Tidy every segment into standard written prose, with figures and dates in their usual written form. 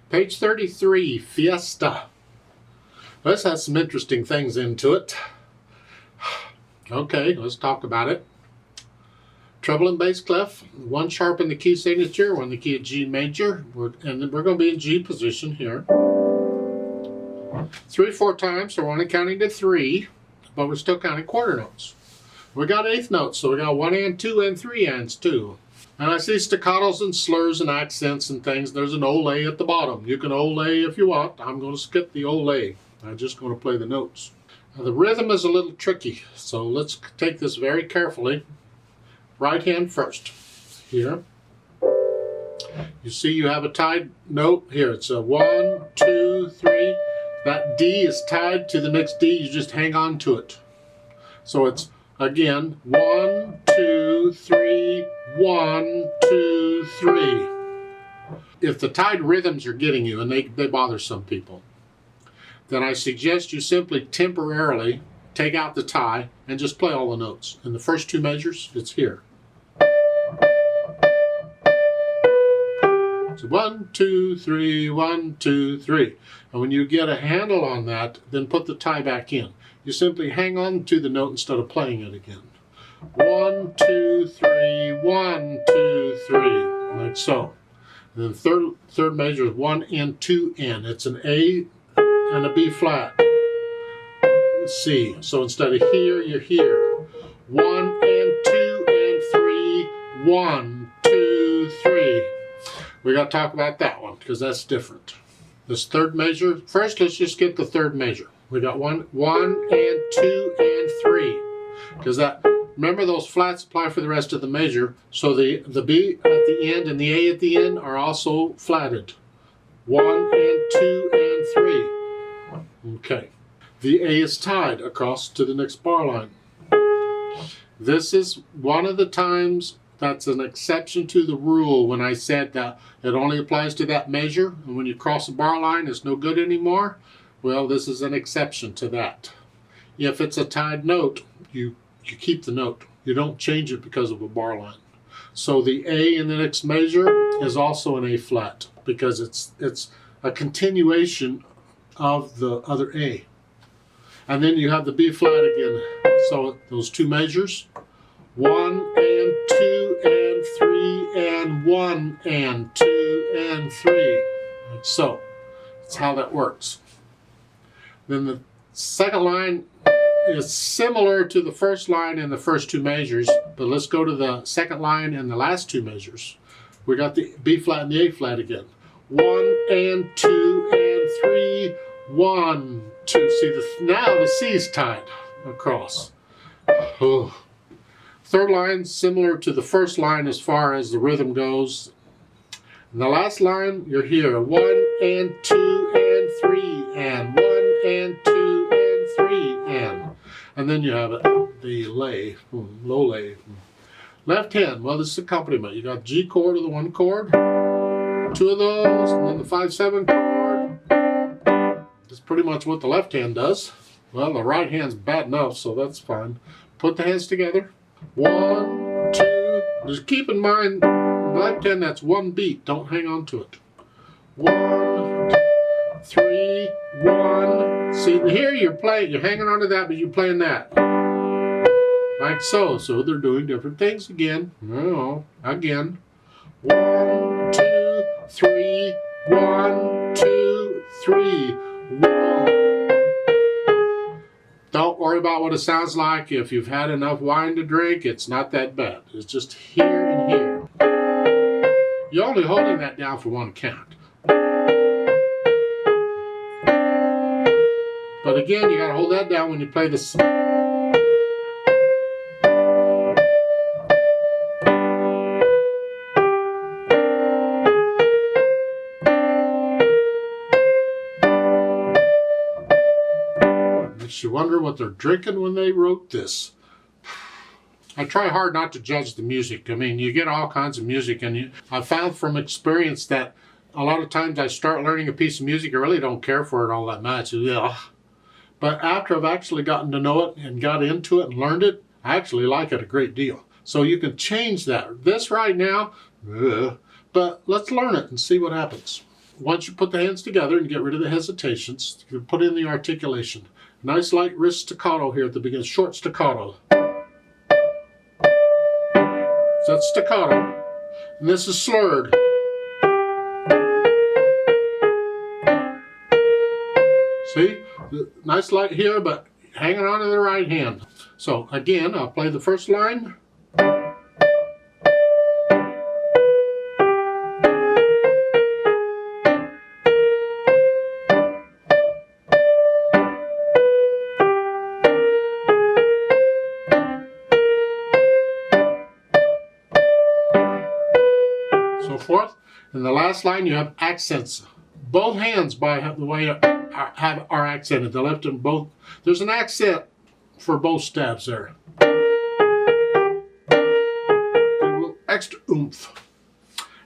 Page 33, Fiesta. This has some interesting things into it. Okay, let's talk about it. Treble and bass clef, one sharp in the key signature, one in the key of G major, and then we're going to be in G position here. 3/4 times, so we're only counting to 3, but we're still counting quarter notes. We got eighth notes, so we got 1 and 2 and 3 ands too. And I see staccatos and slurs and accents and things. There's an ole at the bottom. You can ole if you want. I'm going to skip the ole. I'm just going to play the notes. Now, the rhythm is a little tricky, so let's take this very carefully. Right hand first. Here. You see you have a tied note. Here, it's a 1, 2, 3. That D is tied to the next D. You just hang on to it. So it's, again, 1, 2, 3, 1, 2, 3. If the tied rhythms are getting you, and they bother some people, then I suggest you simply temporarily take out the tie and just play all the notes. In the first two measures, it's here. So 1, 2, 3, 1, 2, 3. And when you get a handle on that, then put the tie back in. You simply hang on to the note instead of playing it again. 1, 2, 3, 1, 2, 3, like so. And then third measure is 1 and 2 N. It's an A and a B flat. C. So instead of here, you're here. 1 and 2 and 3, 1, 2, 3. We got to talk about that one because that's different. This third measure. First, let's just get the third measure. We got 1 and 2 and 3. Because that, remember those flats apply for the rest of the measure. So the B at the end and the A at the end are also flatted. 1 and 2 and 3. Okay. The A is tied across to the next bar line. This is one of the times that's an exception to the rule when I said that it only applies to that measure, and when you cross a bar line, it's no good anymore. Well, this is an exception to that. If it's a tied note, you keep the note. You don't change it because of a bar line. So the A in the next measure is also an A flat because it's a continuation of the other A. And then you have the B flat again. So those two measures, 1 and 2 and 3 and 1 and 2 and 3. Like so. That's how that works. Then the second line is similar to the first line in the first two measures, but let's go to the second line in the last two measures. We got the B flat and the A flat again. 1 and 2 and 3, 1, 2. See, now the C is tied across. Oh. Third line, similar to the first line as far as the rhythm goes. And the last line, you're here. 1 and 2 and 3 and 1 and 2 and 3 and then you have it, the lay, low lay. Left hand, well, this is accompaniment. You got G chord of the one chord, 2 of those, and then the 5/7 chord. That's pretty much what the left hand does. Well, the right hand's bad enough, so that's fine. Put the hands together. 1, 2. Just keep in mind, the left hand, that's one beat. Don't hang on to it. 1, 3, 1. See, here you're hanging on to that, but you're playing that. Like so. So they're doing different things again. No, again. 1, 2, 3, 1, 2, 3, 1. Don't worry about what it sounds like. If you've had enough wine to drink, it's not that bad. It's just here and here. You're only holding that down for one count. But again, you got to hold that down when you play this. Makes you wonder what they're drinking when they wrote this. I try hard not to judge the music. I mean, you get all kinds of music, and I found from experience that a lot of times I start learning a piece of music, I really don't care for it all that much. Yeah. But after I've actually gotten to know it and got into it and learned it, I actually like it a great deal. So you can change that. This right now, but let's learn it and see what happens. once you put the hands together and get rid of the hesitations, you put in the articulation. Nice light wrist staccato here at the beginning, short staccato. So that's staccato. And this is slurred. See? Nice light here, but hanging on to the right hand. So again, I'll play the first line. So forth. In the last line, you have accents. Both hands, by the way, are accented. The left and both. There's an accent for both stabs there. A little extra oomph.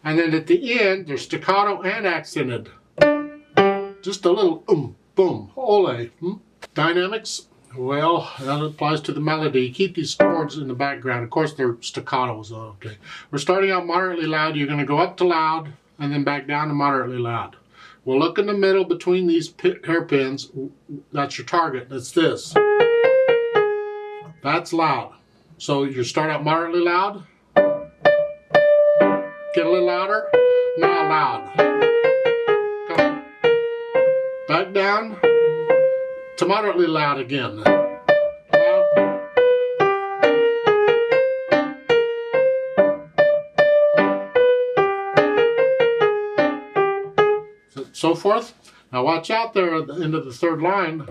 And then at the end, there's staccato and accented. Just a little boom, ole. Dynamics. Well, that applies to the melody. Keep these chords in the background. Of course, they're staccatos. Okay. We're starting out moderately loud. You're going to go up to loud and then back down to moderately loud. We'll look in the middle between these hairpins. That's your target. That's this. That's loud. So you start out moderately loud. Get a little louder. Now loud. Come. Back down to moderately loud again. Loud. So forth. Now watch out there at the end of the third line.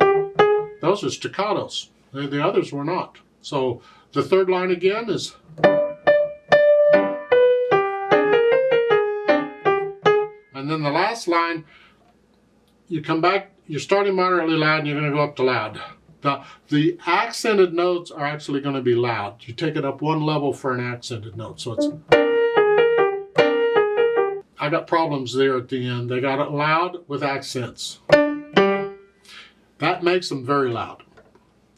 Those are staccatos. The others were not. So the third line again is. And then the last line, you come back, you're starting moderately loud and you're going to go up to loud. The accented notes are actually going to be loud. You take it up one level for an accented note. So it's. I got problems there at the end. They got it loud with accents. That makes them very loud.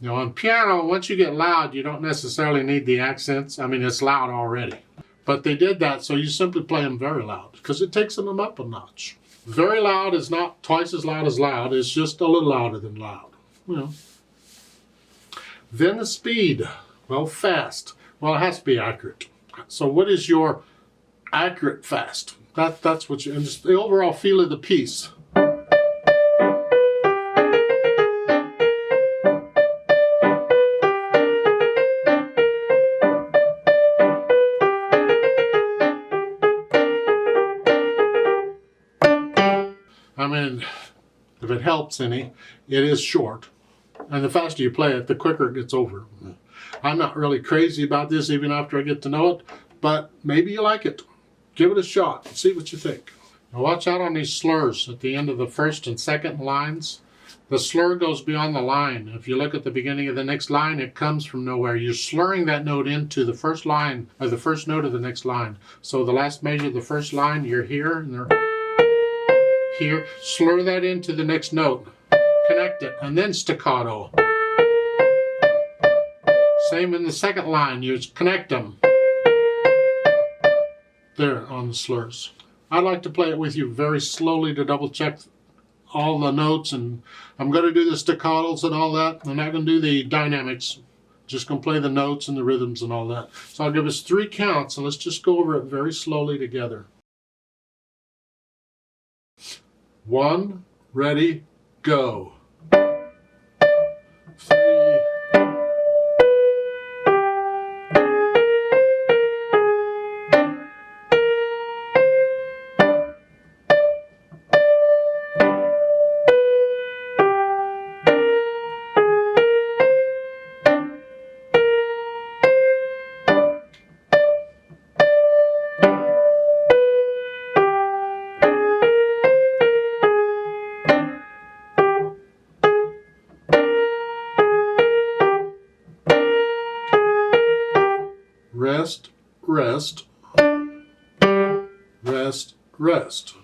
You know, on piano, once you get loud, you don't necessarily need the accents. I mean, it's loud already. But they did that, so you simply play them very loud because it takes them up a notch. Very loud is not twice as loud as loud. It's just a little louder than loud. You know. Then the speed. Well, fast. Well, it has to be accurate. So what is your accurate fast? That's what you, and just the overall feel of the piece. I mean, if it helps any, it is short. And the faster you play it, the quicker it gets over. I'm not really crazy about this even after I get to know it, but maybe you like it. Give it a shot and see what you think. Now watch out on these slurs at the end of the first and second lines. The slur goes beyond the line. If you look at the beginning of the next line, it comes from nowhere. You're slurring that note into the first line, or the first note of the next line. So the last measure of the first line, you're here, and they're here. Slur that into the next note. Connect it, and then staccato. Same in the second line, you connect them. There on the slurs. I'd like to play it with you very slowly to double check all the notes, and I'm going to do the staccatos and all that. I'm not going to do the dynamics. Just going to play the notes and the rhythms and all that. So I'll give us 3 counts, and let's just go over it very slowly together. 1, ready, go. 3. Rest, rest, rest, rest.